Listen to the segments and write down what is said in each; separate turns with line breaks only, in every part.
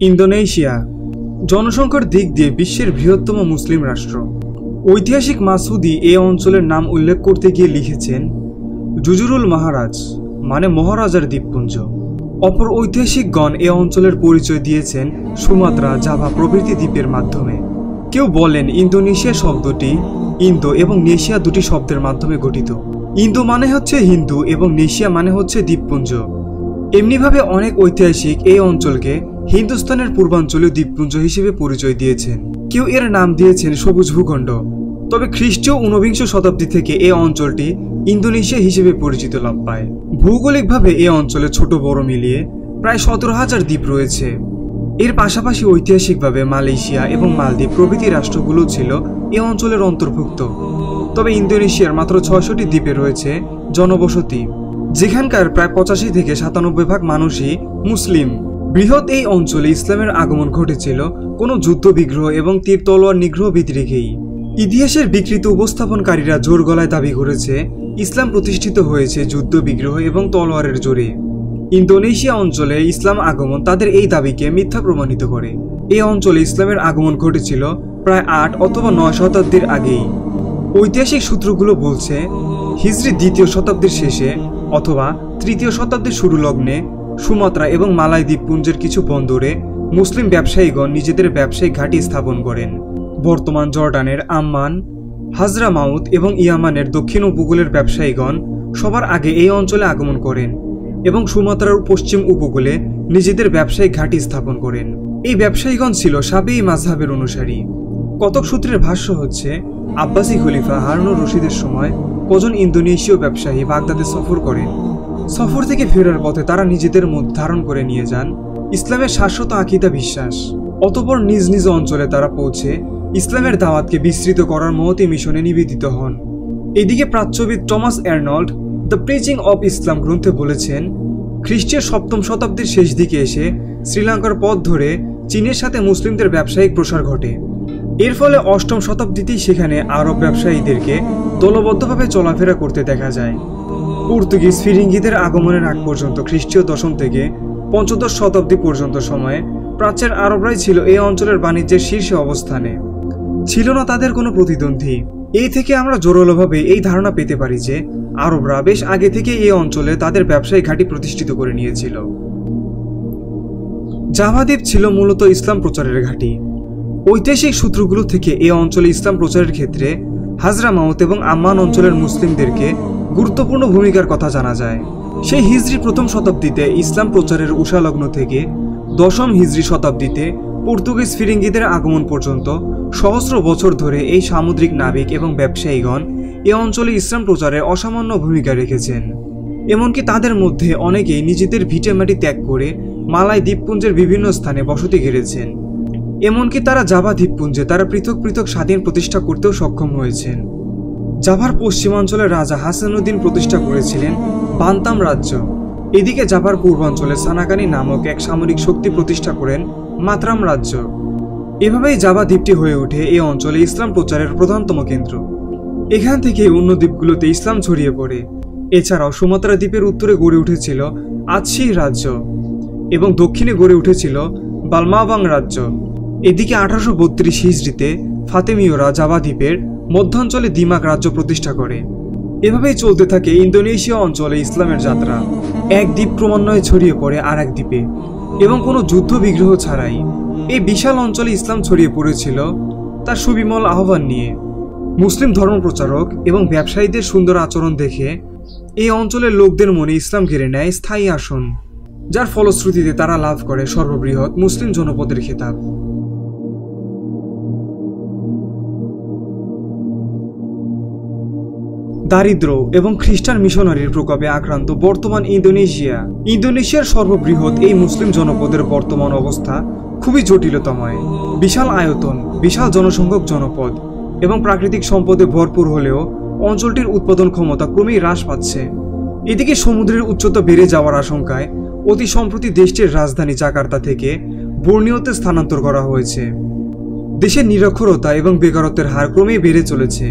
Indonesia জনসংখ্যার দিক দিয়ে বিশ্বের বৃহত্তম মুসলিম রাষ্ট্র। ঐতিহাসিক মাসুদি এই অঞ্চলের নাম উল্লেখ করতে গিয়ে লিখেছেন জুজুরুল মহারাজ মানে মহারাজার দ্বীপপুঞ্জ। অপর ঐতিহাসিকগণ এ অঞ্চলের পরিচয় দিয়েছেন সুমাত্রা, জাভা প্রভৃতি দ্বীপের মাধ্যমে। কেউ বলেন ইন্দোনেশিয়া শব্দটি ইন্দো এবং নেশিয়া দুটি শব্দের মাধ্যমে গঠিত। ইন্দো মানে হচ্ছে হিন্দু এবং নেশিয়া মানে হচ্ছে দ্বীপপুঞ্জ। এমনিভাবে অনেক ঐতিহাসিক এই অঞ্চলকে হিন্দুস্তানের পূর্বাঞ্চলীয় দ্বীপপুঞ্জ হিসেবে পরিচয় দিয়েছেন। কেউ এর নাম দিয়েছেন সবুজ ভূখণ্ড। তবে খ্রিস্টীয় ঊনবিংশ শতাব্দী থেকে এই অঞ্চলটি ইন্দোনেশিয়া হিসেবে পরিচিত লাভ পায়। ভৌগোলিকভাবে এই অঞ্চলে ছোট বড় মিলিয়ে প্রায় 17,000 দ্বীপ রয়েছে। এর পাশাপাশি ঐতিহাসিকভাবে মালয়েশিয়া এবং মালদ্বীপ প্রভৃতি রাষ্ট্রগুলো ছিল এই অঞ্চলের অন্তর্ভুক্ত। তবে ইন্দোনেশিয়ার মাত্র 600টি দ্বীপে রয়েছে জনবসতি, যেখানকার প্রায় 85 থেকে 97% মানুষই মুসলিম। বৃহৎ এই অঞ্চলে ইসলামের আগমন ঘটেছিল কোনো যুদ্ধ বিগ্রহ এবং তীর তলোয়ার নিগ্রহ ভীতি রেখেই। ইতিহাসের বিকৃত উপস্থাপনকারীরা জোর গলায় দাবি করেছে ইসলাম প্রতিষ্ঠিত হয়েছে যুদ্ধ বিগ্রহ এবং তলোয়ারের জোরে। ইন্দোনেশিয়া অঞ্চলে ইসলাম আগমন তাদের এই দাবিকে মিথ্যা প্রমাণিত করে। এই অঞ্চলে ইসলামের আগমন ঘটেছিল প্রায় 8 অথবা 9 শতাব্দীর আগেই। ঐতিহাসিক সূত্রগুলো বলছে হিজরি 2য় শতাব্দীর শেষে অথবা 3য় শতাব্দীর শুরু লগ্নে সুমাত্রা এবং মালয় দ্বীপপুঞ্জের কিছু বন্দরে মুসলিম ব্যবসায়ীগণ নিজেদের ব্যবসায়িক ঘাঁটি স্থাপন করেন। বর্তমান জর্ডানের আম্মান, হাজরামাউত এবং ইয়ামানের দক্ষিণ উপকূলের ব্যবসায়ীগণ সবার আগে এই অঞ্চলে আগমন করেন এবং সুমাত্রার পশ্চিম উপকূলে নিজেদের ব্যবসায়িক ঘাঁটি স্থাপন করেন। এই ব্যবসায়ীগণ ছিল শাফিঈ মাযহাবের অনুসারী। কতক সূত্রের ভাষ্য হচ্ছে আব্বাসী খলিফা হারুনুর রশিদের সময় কজন ইন্দোনেশীয় ব্যবসায়ী বাগদাদে সফর করেন। সফর থেকে ফেরার পথে তারা নিজেদের মধ্যে ধারণ করে নিয়ে যান ইসলামের শাশ্বত আকীদা বিশ্বাস। অতঃপর নিজ নিজ অঞ্চলে তারা পৌঁছে ইসলামের দাওয়াতকে বিস্তৃত করার মহতী মিশনে নিবেদিত হন। এদিকে প্রাচ্যবিদ Thomas Arnold the preaching of Islam গ্রন্থে বলেছেন খ্রিস্টীয় 7ম শতাব্দীর শেষ দিকে এসে শ্রীলঙ্কার পথ ধরে চীনের সাথে মুসলিমদের ব্যবসায়িক প্রসার ঘটে। এর ফলে 8ম শতাব্দীতেই সেখানে আরব ব্যবসায়ীদেরকে দলবদ্ধভাবে চলাফেরা করতে দেখা যায়। পর্তুগিজ ফিরিঙ্গিদের আগমনের আগ পর্যন্ত খ্রিস্টীয় 10ম থেকে 15শ শতাব্দী পর্যন্ত সময়ে প্রাচ্যের আরবরাই ছিল এই অঞ্চলের বাণিজ্যের শীর্ষে অবস্থানে। ছিল না তাদের কোনো প্রতিদ্বন্দ্বী। এই থেকে আমরা জোরালোভাবে এই ধারণা পেতে পারি যে আরবরা বেশ আগে থেকে এই অঞ্চলে তাদের ব্যবসায়িক ঘাঁটি প্রতিষ্ঠিত করে নিয়েছিল। জাভা দ্বীপ ছিল মূলত ইসলাম প্রচারের ঘাঁটি। ঐতিহাসিক সূত্রগুলো থেকে এই অঞ্চলে ইসলাম প্রচারের ক্ষেত্রে হাজরামাউত এবং আম্মান অঞ্চলের মুসলিমদেরকে গুরুত্বপূর্ণ ভূমিকার কথা জানা যায়। সেই হিজরি 1ম শতাব্দীতে ইসলাম প্রচারের উষালগ্ন থেকে 10ম হিজরি শতাব্দীতে পর্তুগিজ ফিরিঙ্গিদের আগমন পর্যন্ত সহস্র বছর ধরে এই সামুদ্রিক নাবিক এবং ব্যবসায়ীগণ এ অঞ্চলে ইসলাম প্রচারে অসামান্য ভূমিকা রেখেছেন। এমনকি তাদের মধ্যে অনেকেই নিজেদের ভিটেমাটি ত্যাগ করে মালয় দ্বীপপুঞ্জের বিভিন্ন স্থানে বসতি গেড়েছেন। এমনকি তারা জাভা দ্বীপপুঞ্জে তারা পৃথক পৃথক স্বাধীন প্রতিষ্ঠা করতেও সক্ষম হয়েছেন। জাভার পশ্চিমাঞ্চলের রাজা হাসানুদ্দিন প্রতিষ্ঠা করেছিলেন বান্তাম রাজ্য। এদিকে জাভার পূর্বাঞ্চলে সানাকানি নামক এক সামরিক শক্তি প্রতিষ্ঠা করেন মাতরাম রাজ্য। এভাবেই জাভা দ্বীপটি হয়ে ওঠে এই অঞ্চলে ইসলাম প্রচারের প্রধানতম কেন্দ্র। এখান থেকে অন্য দ্বীপগুলোতে ইসলাম ছড়িয়ে পড়ে। এছাড়াও সুমাত্রা দ্বীপের উত্তরে গড়ে উঠেছিল আতসিহ রাজ্য এবং দক্ষিণে গড়ে উঠেছিল বালমাওয়াং রাজ্য। এদিকে 1832 হিজরিতে ফাতেমীয়রা জাভা দ্বীপের মধ্যাঞ্চলে দিমাগ রাজ্য প্রতিষ্ঠা করে। এভাবেই চলতে থাকে ইন্দোনেশিয়া অঞ্চলে ইসলামের যাত্রা। এক দ্বীপ ক্রমান্বয়ে ছড়িয়ে পড়ে আর এক দ্বীপে এবং কোনো যুদ্ধ বিগ্রহ ছাড়াই। এই বিশাল অঞ্চলে ইসলাম ছড়িয়ে পড়েছিল তার সুবিমল আহ্বান নিয়ে। মুসলিম ধর্মপ্রচারক এবং ব্যবসায়ীদের সুন্দর আচরণ দেখে এই অঞ্চলের লোকদের মনে ইসলাম ঘিরে নেয় স্থায়ী আসন, যার ফলশ্রুতিতে তারা লাভ করে সর্ববৃহৎ মুসলিম জনপদের খেতাব। দারিদ্র এবং খ্রিস্টান মিশনারির প্রকোপে আক্রান্ত বর্তমান ইন্দোনেশিয়ার সর্ববৃহৎ এই মুসলিম জনপদের বর্তমান অবস্থা খুবই জটিলতময়। বিশাল আয়তন, বিশাল জনসংখ্যক জনপদ এবং প্রাকৃতিক সম্পদে ভরপুর হলেও অঞ্চলটির উৎপাদন ক্ষমতা ক্রমেই হ্রাস পাচ্ছে। এদিকে সমুদ্রের উচ্চতা বেড়ে যাওয়ার আশঙ্কায় অতি সম্প্রতি দেশটির রাজধানী জাকার্তা থেকে বর্নিওতে স্থানান্তর করা হয়েছে। দেশের নিরক্ষরতা এবং বেকারত্বের হার ক্রমেই বেড়ে চলেছে।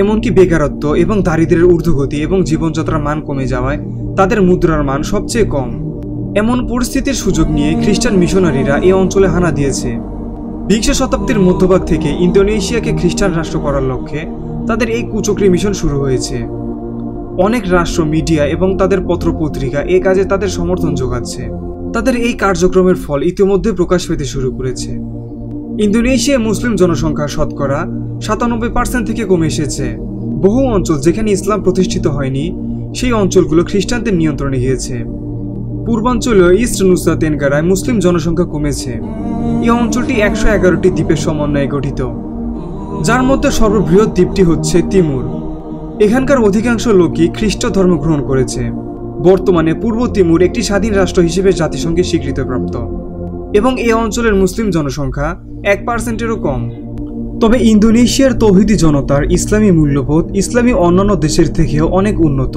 এমনকি বেকারত্ব এবং দারিদ্র্যের ঊর্ধ্বগতি এবং জীবনযাত্রার মান কমে যাওয়ায় তাদের মুদ্রার মান সবচেয়ে কম। এমন পরিস্থিতির সুযোগ নিয়ে খ্রিস্টান মিশনারিরা এই অঞ্চলে হানা দিয়েছে। 20 শতাব্দীর মধ্যভাগ থেকে ইন্দোনেশিয়াকে খ্রিস্টান রাষ্ট্র করার লক্ষ্যে তাদের এই কুচক্রী মিশন শুরু হয়েছে। অনেক রাষ্ট্র, মিডিয়া এবং তাদের পত্রপত্রিকা এ কাজে তাদের সমর্থন যোগাচ্ছে। তাদের এই কার্যক্রমের ফল ইতিমধ্যে প্রকাশ পেতে শুরু করেছে। ইন্দোনেশিয়ায় মুসলিম জনসংখ্যা শতকরা 97% থেকে কমে এসেছে। বহু অঞ্চল যেখানে ইসলাম প্রতিষ্ঠিত হয়নি সেই অঞ্চলগুলো খ্রিস্টানদের নিয়ন্ত্রণে গিয়েছে। পূর্বাঞ্চলীয় ইস্ট নুসা তেনগারায় মুসলিম জনসংখ্যা কমেছে। এই অঞ্চলটি 111টি দ্বীপের সমন্বয়ে গঠিত, যার মধ্যে সর্ববৃহৎ দ্বীপটি হচ্ছে তিমুর। এখানকার অধিকাংশ লোকই খ্রিস্ট ধর্ম গ্রহণ করেছে। বর্তমানে পূর্ব তিমুর একটি স্বাধীন রাষ্ট্র হিসেবে জাতিসংঘে স্বীকৃতিপ্রাপ্ত এবং এই অঞ্চলের মুসলিম জনসংখ্যা 1%-এরও কম। তবে ইন্দোনেশিয়ার তৌহিদি জনতার ইসলামী মূল্যবোধ ইসলামী অন্যান্য দেশের থেকেও অনেক উন্নত।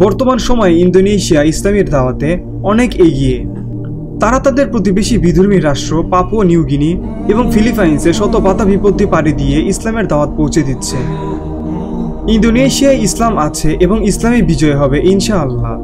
বর্তমান সময়ে ইন্দোনেশিয়া ইসলামের দাওয়াতে অনেক এগিয়ে। তারা তাদের প্রতিবেশী বিধর্মী রাষ্ট্র পাপুয়া নিউ গিনি এবং ফিলিপাইন্সে শত বাধা বিপত্তি পাড়ি দিয়ে ইসলামের দাওয়াত পৌঁছে দিচ্ছে। ইন্দোনেশিয়ায় ইসলাম আছে এবং ইসলামী বিজয় হবে ইনশাআল্লাহ।